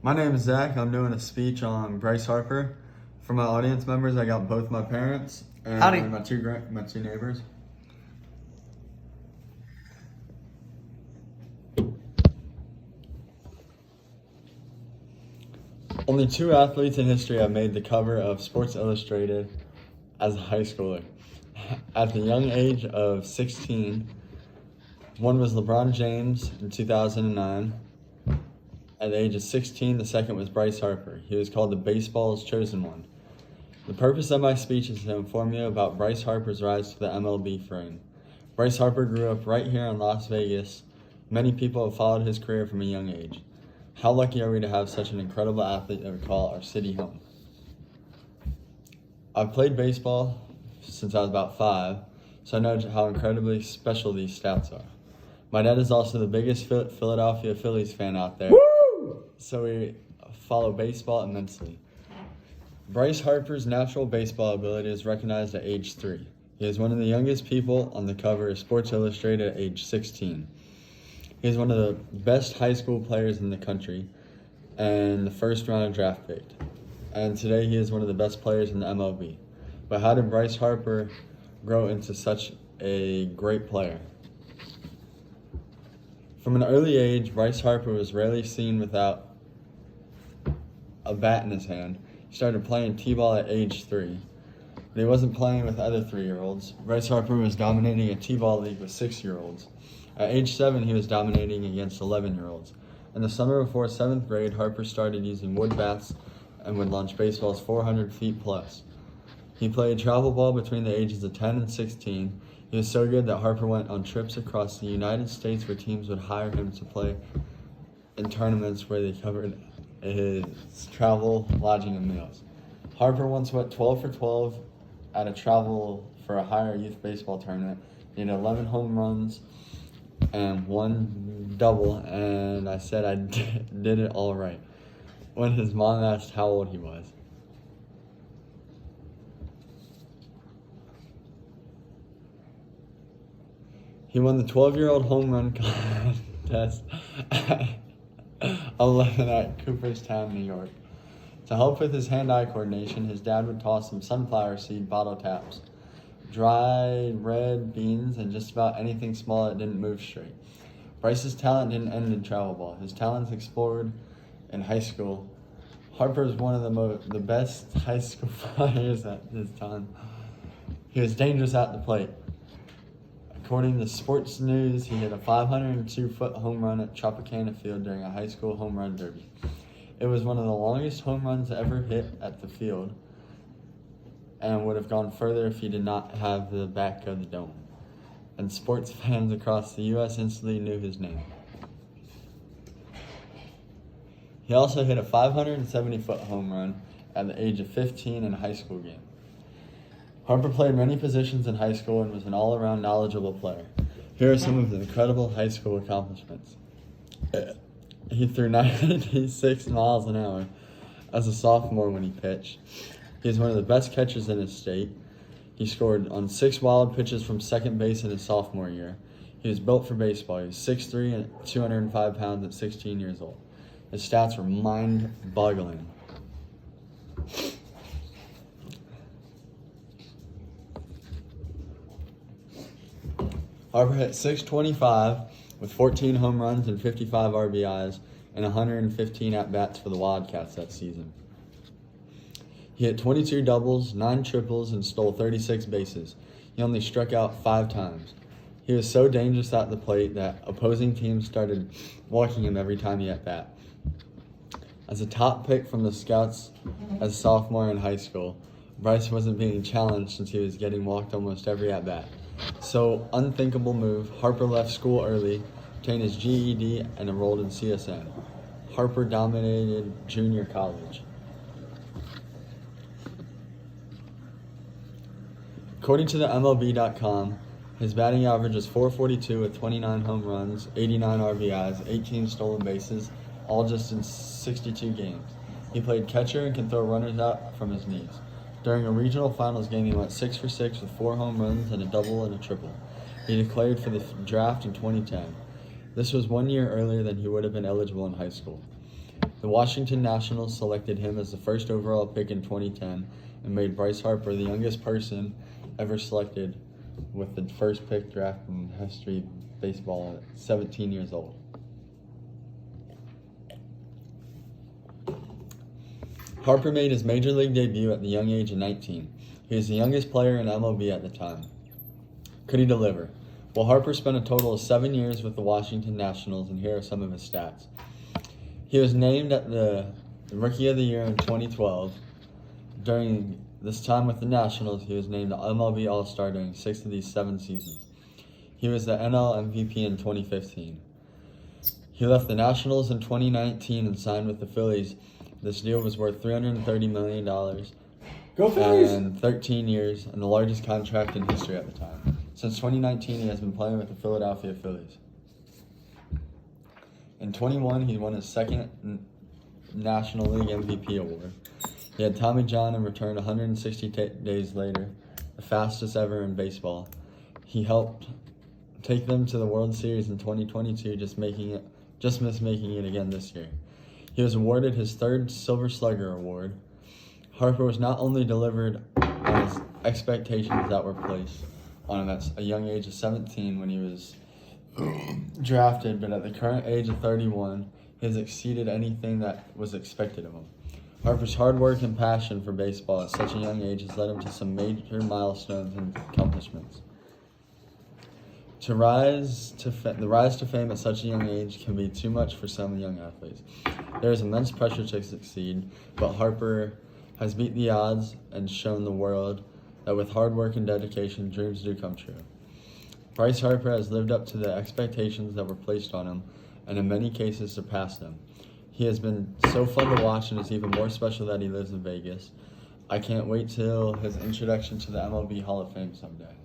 My name is Zach. I'm doing a speech on Bryce Harper. For my audience members, I got both my parents and Howdy. my two neighbors. Only two athletes in history have made the cover of Sports Illustrated as a high schooler. At the young age of 16, one was LeBron James in 2009. At the age of 16, the second was Bryce Harper. He was called the baseball's chosen one. The purpose of my speech is to inform you about Bryce Harper's rise to the MLB frame. Bryce Harper grew up right here in Las Vegas. Many people have followed his career from a young age. How lucky are we to have such an incredible athlete that we call our city home? I've played baseball since I was about 5, so I know how incredibly special these stats are. My dad is also the biggest Philadelphia Phillies fan out there. So we follow baseball immensely. Bryce Harper's natural baseball ability is recognized at age 3. He is one of the youngest people on the cover of Sports Illustrated at age 16. He is one of the best high school players in the country and the first round draft pick. And today he is one of the best players in the MLB. But how did Bryce Harper grow into such a great player? From an early age, Bryce Harper was rarely seen without a bat in his hand. He started playing t-ball at age 3. But he wasn't playing with other 3-year-olds. Bryce Harper was dominating a t-ball league with 6-year-olds. At age 7, he was dominating against 11-year-olds. In the summer before 7th grade, Harper started using wood bats and would launch baseballs 400 feet plus. He played travel ball between the ages of 10 and 16. He was so good that Harper went on trips across the United States where teams would hire him to play in tournaments where they covered his travel, lodging, and meals. Harper once went 12 for 12 at a travel for a higher youth baseball tournament. He had 11 home runs and 1 double, and I said I did it all right when his mom asked how old he was. He won the 12-year-old home run contest at 11 at Cooperstown, New York. To help with his hand-eye coordination, his dad would toss him sunflower seed bottle caps, dried red beans, and just about anything small that didn't move straight. Bryce's talent didn't end in travel ball. His talents explored in high school. Harper was one of the best high school players at his time. He was dangerous at the plate. According to Sports News, he hit a 502-foot home run at Tropicana Field during a high school home run derby. It was one of the longest home runs ever hit at the field and would have gone further if he did not have the back of the dome. And sports fans across the U.S. instantly knew his name. He also hit a 570-foot home run at the age of 15 in a high school game. Harper played many positions in high school and was an all-around knowledgeable player. Here are some of the incredible high school accomplishments. He threw 96 miles an hour as a sophomore when he pitched. He is one of the best catchers in his state. He scored on 6 wild pitches from second base in his sophomore year. He was built for baseball. He was 6'3" and 205 pounds at 16 years old. His stats were mind-boggling. Harper hit .625 with 14 home runs and 55 RBIs and 115 at-bats for the Wildcats that season. He hit 22 doubles, 9 triples, and stole 36 bases. He only struck out 5 times. He was so dangerous at the plate that opposing teams started walking him every time he at-bat. As a top pick from the scouts as a sophomore in high school, Bryce wasn't being challenged since he was getting walked almost every at-bat. So, unthinkable move, Harper left school early, obtained his GED, and enrolled in CSN. Harper dominated junior college. According to the MLB.com, his batting average is .442 with 29 home runs, 89 RBIs, 18 stolen bases, all just in 62 games. He played catcher and can throw runners out from his knees. During a regional finals game, he went 6 for 6 with 4 home runs and a double and a triple. He declared for the draft in 2010. This was 1 year earlier than he would have been eligible in high school. The Washington Nationals selected him as the first overall pick in 2010 and made Bryce Harper the youngest person ever selected with the first pick draft in history of baseball at 17 years old. Harper made his major league debut at the young age of 19. He was the youngest player in MLB at the time. Could he deliver? Well, Harper spent a total of 7 years with the Washington Nationals, and here are some of his stats. He was named at the Rookie of the Year in 2012. During this time with the Nationals, he was named the MLB All-Star during 6 of these 7 seasons. He was the NL MVP in 2015. He left the Nationals in 2019 and signed with the Phillies. This deal was worth $330 million. Go Phillies! And 13 years, and the largest contract in history at the time. Since 2019, he has been playing with the Philadelphia Phillies. In 21, he won his second National League MVP award. He had Tommy John and returned 160 days later, the fastest ever in baseball. He helped take them to the World Series in 2022, just missed making it again this year. He was awarded his third Silver Slugger award. Harper was not only delivered on his expectations that were placed on him at a young age of 17 when he was drafted, but at the current age of 31, he has exceeded anything that was expected of him. Harper's hard work and passion for baseball at such a young age has led him to some major milestones and accomplishments. The rise to fame at such a young age can be too much for some young athletes. There is immense pressure to succeed, but Harper has beat the odds and shown the world that with hard work and dedication, dreams do come true. Bryce Harper has lived up to the expectations that were placed on him, and in many cases surpassed them. He has been so fun to watch, and it's even more special that he lives in Vegas. I can't wait till his introduction to the MLB Hall of Fame someday.